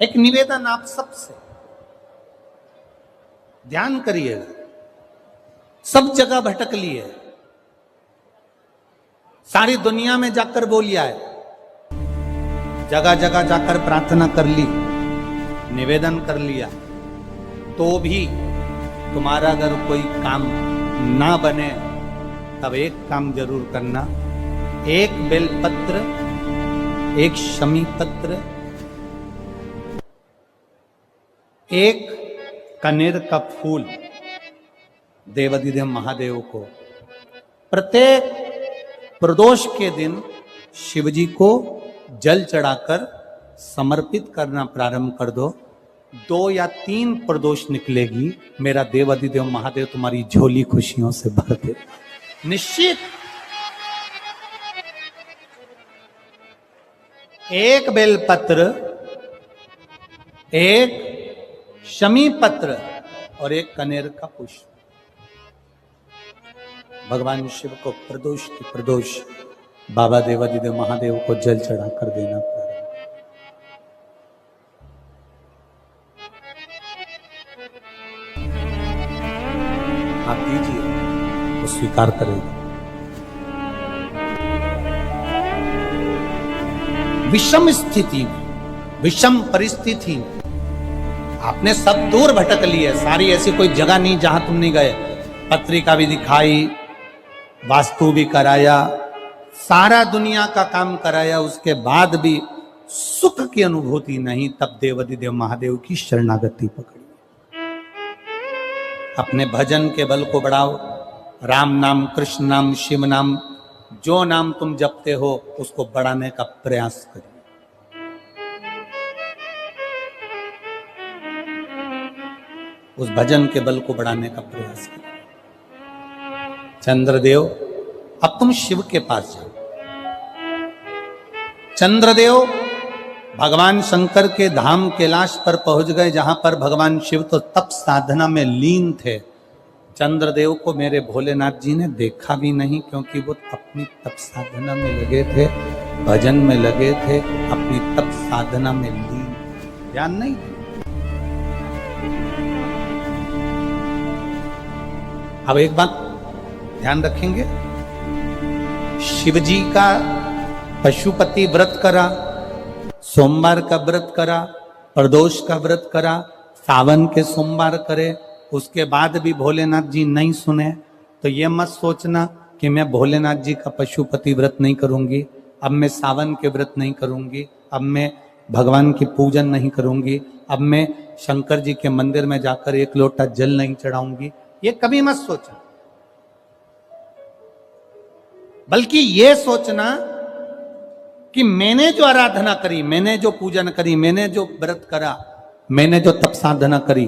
एक निवेदन आप सबसे, ध्यान करिएगा। सब जगह भटक लिए, सारी दुनिया में जाकर बोलिया है, जगह जगह जाकर प्रार्थना कर ली, निवेदन कर लिया, तो भी तुम्हारा अगर कोई काम ना बने, तब एक काम जरूर करना। एक बेलपत्र, एक शमी पत्र, एक कनेर का फूल देवाधिदेव महादेव को प्रत्येक प्रदोष के दिन शिवजी को जल चढ़ाकर समर्पित करना प्रारंभ कर दो। 2 या 3 प्रदोष निकलेगी, मेरा देवाधिदेव महादेव तुम्हारी झोली खुशियों से भर दे, निश्चित। एक बेलपत्र, एक शमी पत्र और एक कनेर का पुष्प भगवान शिव को प्रदोष की प्रदोष बाबा देवाधिदेव महादेव को जल चढ़ा कर देना प्रारंभ। आप दीजिए तो स्वीकार करेगा। विषम स्थिति में, विषम परिस्थिति में आपने सब दूर भटक लिए, सारी ऐसी कोई जगह नहीं जहां तुम नहीं गए। पत्रिका भी दिखाई, वास्तु भी कराया, सारा दुनिया का काम कराया, उसके बाद भी सुख की अनुभूति नहीं। तब देवाधिदेव महादेव की शरणागति पकड़ी। अपने भजन के बल को बढ़ाओ, राम नाम, कृष्ण नाम, शिव नाम, जो नाम तुम जपते हो उसको बढ़ाने का प्रयास करिए। उस भजन के बल को बढ़ाने का प्रयास करिए। चंद्रदेव, अब तुम शिव के पास जाओ। चंद्रदेव भगवान शंकर के धाम कैलाश पर पहुंच गए, जहां पर भगवान शिव तो तप साधना में लीन थे। चंद्रदेव को मेरे भोलेनाथ जी ने देखा भी नहीं, क्योंकि वो अपनी तप साधना में लगे थे, भजन में लगे थे, अपनी तप साधना में लीन, ध्यान नहीं। अब एक बात ध्यान रखेंगे, शिव जी का पशुपति व्रत करा, सोमवार का व्रत करा, प्रदोष का व्रत करा, सावन के सोमवार करे, उसके बाद भी भोलेनाथ जी नहीं सुने, तो ये मत सोचना कि मैं भोलेनाथ जी का पशुपति व्रत नहीं करूंगी, अब मैं सावन के व्रत नहीं करूंगी, अब मैं भगवान की पूजन नहीं करूंगी, अब मैं शंकर जी के मंदिर में जाकर 1 लोटा जल नहीं चढ़ाऊंगी। ये कभी मत सोचना, बल्कि ये सोचना कि मैंने जो आराधना करी, मैंने जो पूजन करी, मैंने जो व्रत करा, मैंने जो तप साधना करी,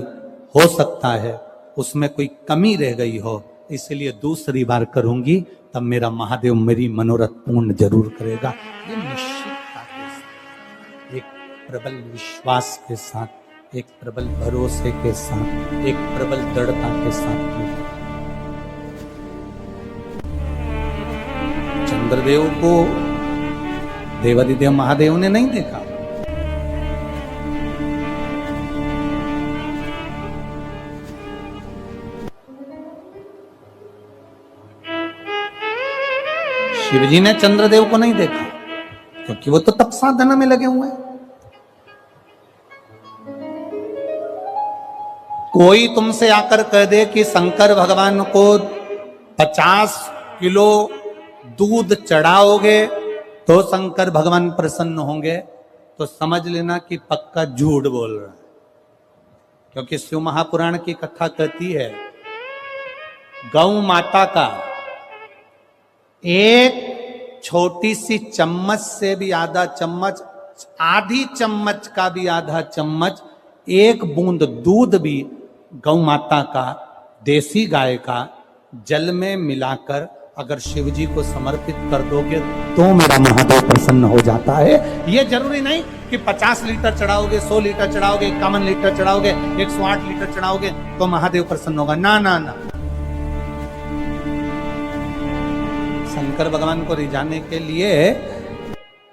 हो सकता है उसमें कोई कमी रह गई हो, इसलिए दूसरी बार करूंगी, तब मेरा महादेव मेरी मनोरथ पूर्ण जरूर करेगा। ये निश्चितता के साथ, एक प्रबल विश्वास के साथ, एक प्रबल भरोसे के साथ, एक प्रबल दृढ़ता के साथ। चंद्रदेव को देवाधिदेव महादेव ने नहीं देखा, शिवजी ने चंद्रदेव को नहीं देखा, क्योंकि वो तो तप साधना में लगे हुए हैं। कोई तुमसे आकर कह दे कि शंकर भगवान को 50 किलो दूध चढ़ाओगे तो शंकर भगवान प्रसन्न होंगे, तो समझ लेना कि पक्का झूठ बोल रहा है। क्योंकि शिव महापुराण की कथा कहती है, गौ माता का एक छोटी सी चम्मच से भी आधा चम्मच, आधी चम्मच का भी आधा चम्मच, एक बूंद दूध भी गौ माता का, देसी गाय का जल में मिलाकर अगर शिव जी को समर्पित कर दोगे तो मेरा महादेव प्रसन्न हो जाता है। ये जरूरी नहीं कि 50 लीटर चढ़ाओगे, 100 लीटर चढ़ाओगे, 51 लीटर चढ़ाओगे, 108 लीटर चढ़ाओगे तो महादेव प्रसन्न होगा। ना ना ना, शंकर भगवान को रिझाने के लिए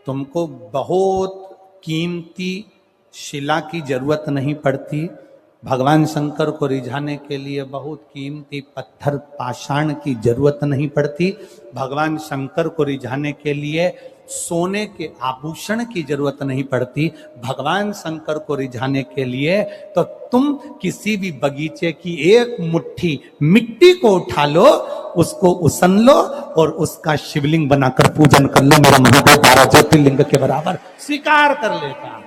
तुमको बहुत कीमती शिला की जरूरत नहीं पड़ती, भगवान शंकर को रिझाने के लिए बहुत कीमती पत्थर पाषाण की जरूरत नहीं पड़ती, भगवान शंकर को रिझाने के लिए सोने के आभूषण की जरूरत नहीं पड़ती, भगवान शंकर को रिझाने के लिए तो तुम किसी भी बगीचे की एक मुट्ठी मिट्टी को उठा लो, उसको उसन लो और उसका शिवलिंग बनाकर पूजन कर लो, मेरा महादेव 12 ज्योतिर्लिंग के बराबर स्वीकार कर लेता।